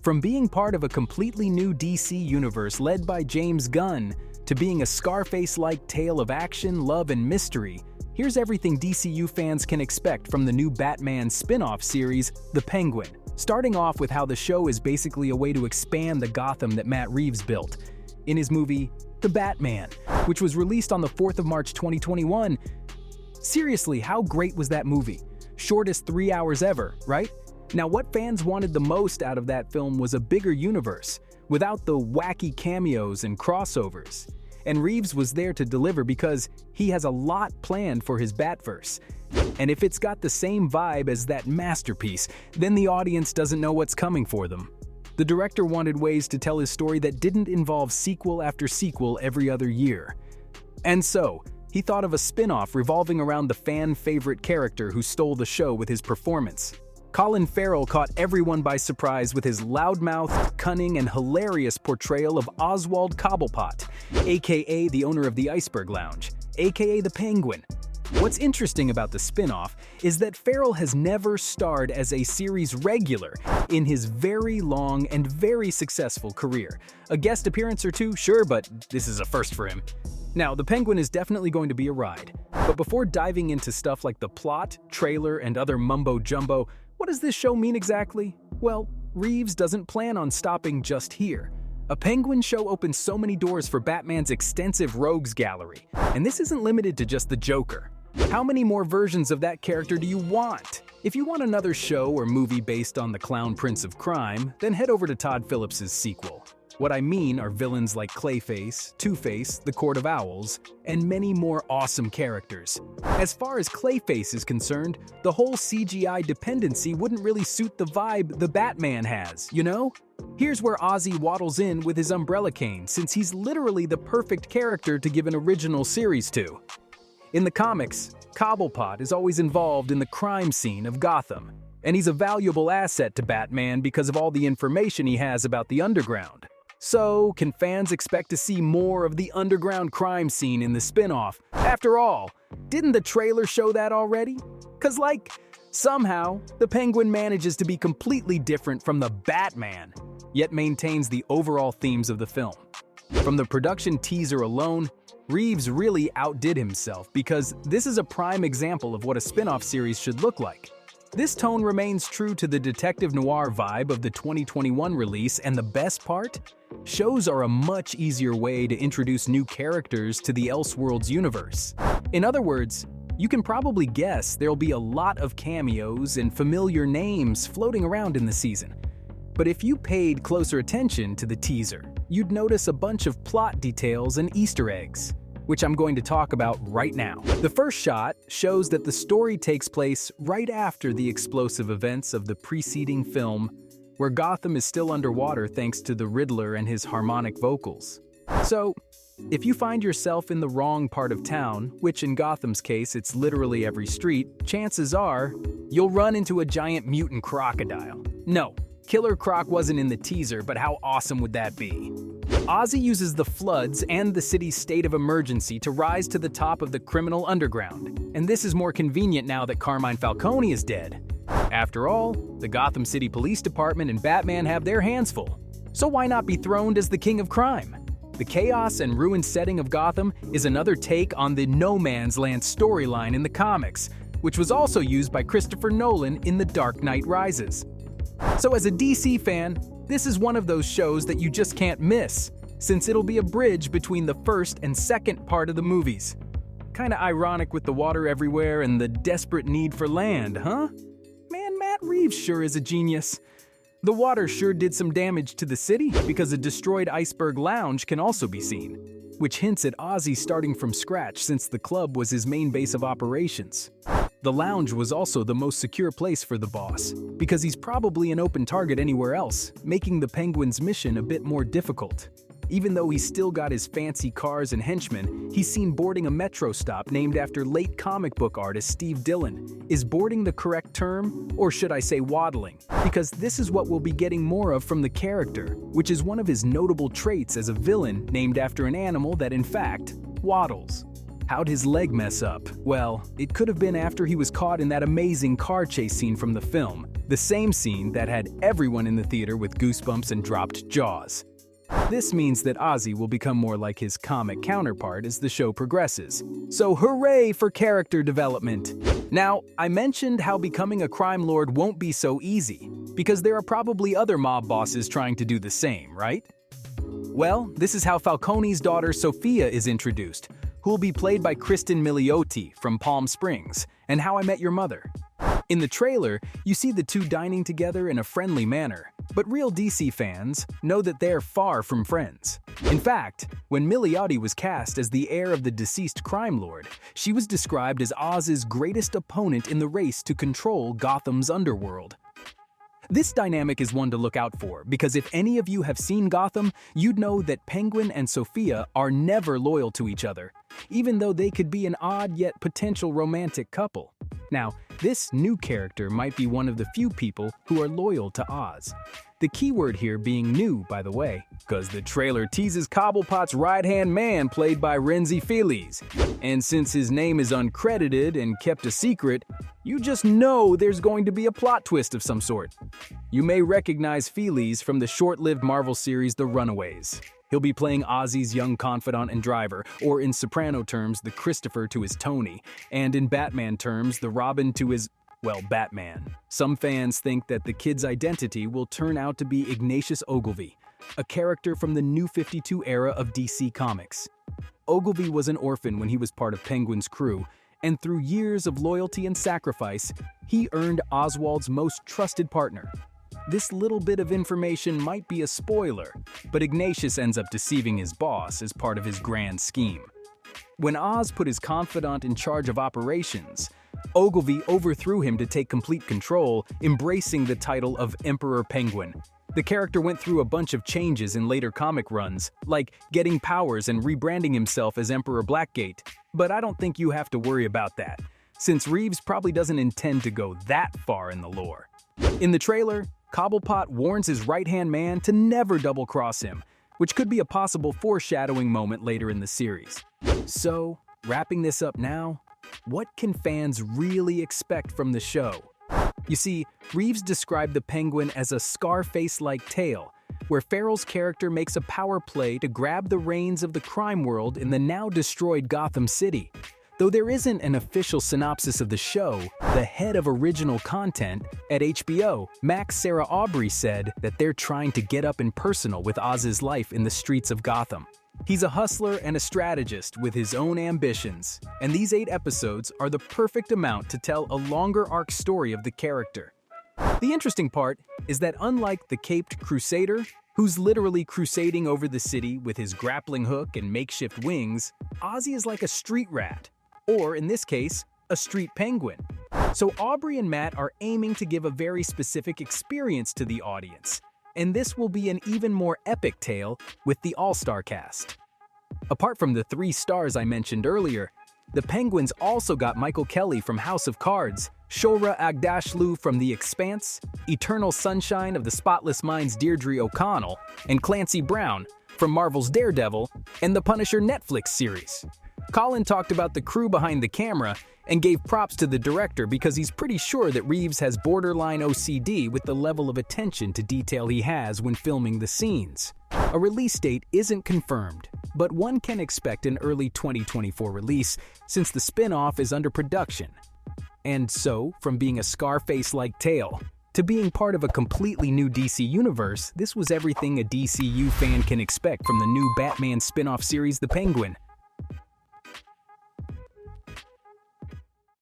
From being part of a completely new DC universe led by James Gunn, to being a Scarface-like tale of action, love, and mystery, here's everything DCU fans can expect from the new Batman spin-off series, The Penguin. Starting off with how the show is basically a way to expand the Gotham that Matt Reeves built in his movie, The Batman, which was released on the 4th of March 2021. Seriously, how great was that movie? Shortest 3 hours ever, right? Now, what fans wanted the most out of that film was a bigger universe, without the wacky cameos and crossovers. And Reeves was there to deliver because he has a lot planned for his Batverse. And if it's got the same vibe as that masterpiece, then the audience doesn't know what's coming for them. The director wanted ways to tell his story that didn't involve sequel after sequel every other year. And so, he thought of a spin-off revolving around the fan-favorite character who stole the show with his performance. Colin Farrell caught everyone by surprise with his loudmouth, cunning, and hilarious portrayal of Oswald Cobblepot, aka the owner of the Iceberg Lounge, aka the Penguin. What's interesting about the spin-off is that Farrell has never starred as a series regular in his very long and very successful career. A guest appearance or two, sure, but this is a first for him. Now, The Penguin is definitely going to be a ride. But before diving into stuff like the plot, trailer, and other mumbo-jumbo, what does this show mean exactly? Well, Reeves doesn't plan on stopping just here. A Penguin show opens so many doors for Batman's extensive rogues gallery, and this isn't limited to just the Joker. How many more versions of that character do you want? If you want another show or movie based on the Clown Prince of Crime, then head over to Todd Phillips' sequel. What I mean are villains like Clayface, Two-Face, the Court of Owls, and many more awesome characters. As far as Clayface is concerned, the whole CGI dependency wouldn't really suit the vibe the Batman has, you know? Here's where Ozzy waddles in with his umbrella cane, since he's literally the perfect character to give an original series to. In the comics, Cobblepot is always involved in the crime scene of Gotham, and he's a valuable asset to Batman because of all the information he has about the underground. So, can fans expect to see more of the underground crime scene in the spin-off? After all, didn't the trailer show that already? 'Cause somehow, the Penguin manages to be completely different from the Batman, yet maintains the overall themes of the film. From the production teaser alone, Reeves really outdid himself because this is a prime example of what a spin-off series should look like. This tone remains true to the detective noir vibe of the 2021 release, and the best part? Shows are a much easier way to introduce new characters to the Elseworlds universe. In other words, you can probably guess there'll be a lot of cameos and familiar names floating around in the season. But if you paid closer attention to the teaser, you'd notice a bunch of plot details and Easter eggs, which I'm going to talk about right now. The first shot shows that the story takes place right after the explosive events of the preceding film, where Gotham is still underwater thanks to the Riddler and his harmonic vocals. So, if you find yourself in the wrong part of town, which in Gotham's case it's literally every street, chances are you'll run into a giant mutant crocodile. No, Killer Croc wasn't in the teaser, but how awesome would that be? Ozzy uses the floods and the city's state of emergency to rise to the top of the criminal underground, and this is more convenient now that Carmine Falcone is dead. After all, the Gotham City Police Department and Batman have their hands full, so why not be throned as the king of crime? The chaos and ruined setting of Gotham is another take on the No Man's Land storyline in the comics, which was also used by Christopher Nolan in The Dark Knight Rises. So as a DC fan, this is one of those shows that you just can't miss, since it'll be a bridge between the first and second part of the movies. Kinda ironic with the water everywhere and the desperate need for land, huh? Man, Matt Reeves sure is a genius. The water sure did some damage to the city, because a destroyed Iceberg Lounge can also be seen, which hints at Ozzy starting from scratch since the club was his main base of operations. The lounge was also the most secure place for the boss, because he's probably an open target anywhere else, making the Penguin's mission a bit more difficult. Even though he's still got his fancy cars and henchmen, he's seen boarding a metro stop named after late comic book artist Steve Dillon. Is boarding the correct term? Or should I say waddling? Because this is what we'll be getting more of from the character, which is one of his notable traits as a villain named after an animal that in fact waddles. How'd his leg mess up? Well, it could have been after he was caught in that amazing car chase scene from the film, the same scene that had everyone in the theater with goosebumps and dropped jaws. This means that Ozzy will become more like his comic counterpart as the show progresses. So hooray for character development! Now, I mentioned how becoming a crime lord won't be so easy, because there are probably other mob bosses trying to do the same, right? Well, this is how Falcone's daughter Sophia is introduced, who will be played by Kristen Milioti from Palm Springs, and How I Met Your Mother. In the trailer, you see the two dining together in a friendly manner, but real DC fans know that they're far from friends. In fact, when Milioti was cast as the heir of the deceased crime lord, she was described as Oz's greatest opponent in the race to control Gotham's underworld. This dynamic is one to look out for, because if any of you have seen Gotham, you'd know that Penguin and Sophia are never loyal to each other, even though they could be an odd yet potential romantic couple. Now, this new character might be one of the few people who are loyal to Oz. The keyword here being new, by the way, because the trailer teases Cobblepot's right-hand man played by Renzi Feliz. And since his name is uncredited and kept a secret, you just know there's going to be a plot twist of some sort. You may recognize Feliz from the short-lived Marvel series The Runaways. He'll be playing Ozzy's young confidant and driver, or in Soprano terms, the Christopher to his Tony, and in Batman terms, the Robin to his, well, Batman. Some fans think that the kid's identity will turn out to be Ignatius Ogilvy, a character from the New 52 era of DC Comics. Ogilvy was an orphan when he was part of Penguin's crew, and through years of loyalty and sacrifice, he earned Oswald's most trusted partner. This little bit of information might be a spoiler, but Ignatius ends up deceiving his boss as part of his grand scheme. When Oz put his confidant in charge of operations, Ogilvy overthrew him to take complete control, embracing the title of Emperor Penguin. The character went through a bunch of changes in later comic runs, like getting powers and rebranding himself as Emperor Blackgate, but I don't think you have to worry about that, since Reeves probably doesn't intend to go that far in the lore. In the trailer, Cobblepot warns his right-hand man to never double-cross him, which could be a possible foreshadowing moment later in the series. So, wrapping this up now, what can fans really expect from the show? You see, Reeves described the Penguin as a Scarface-like tale, where Farrell's character makes a power play to grab the reins of the crime world in the now-destroyed Gotham City. Though there isn't an official synopsis of the show, the head of original content at HBO, Max Sarah Aubrey, said that they're trying to get up and personal with Oz's life in the streets of Gotham. He's a hustler and a strategist with his own ambitions, and these 8 episodes are the perfect amount to tell a longer arc story of the character. The interesting part is that unlike the caped crusader, who's literally crusading over the city with his grappling hook and makeshift wings, Ozzy is like a street rat. Or, in this case, a street penguin. So Aubrey and Matt are aiming to give a very specific experience to the audience, and this will be an even more epic tale with the all-star cast. Apart from the 3 stars I mentioned earlier, the Penguins also got Michael Kelly from House of Cards, Shohreh Aghdashloo from The Expanse, Eternal Sunshine of the Spotless Mind's Deirdre O'Connell, and Clancy Brown from Marvel's Daredevil and the Punisher Netflix series. Colin talked about the crew behind the camera and gave props to the director because he's pretty sure that Reeves has borderline OCD with the level of attention to detail he has when filming the scenes. A release date isn't confirmed, but one can expect an early 2024 release since the spin-off is under production. And so, from being a Scarface-like tale to being part of a completely new DC universe, this was everything a DCU fan can expect from the new Batman spin-off series The Penguin.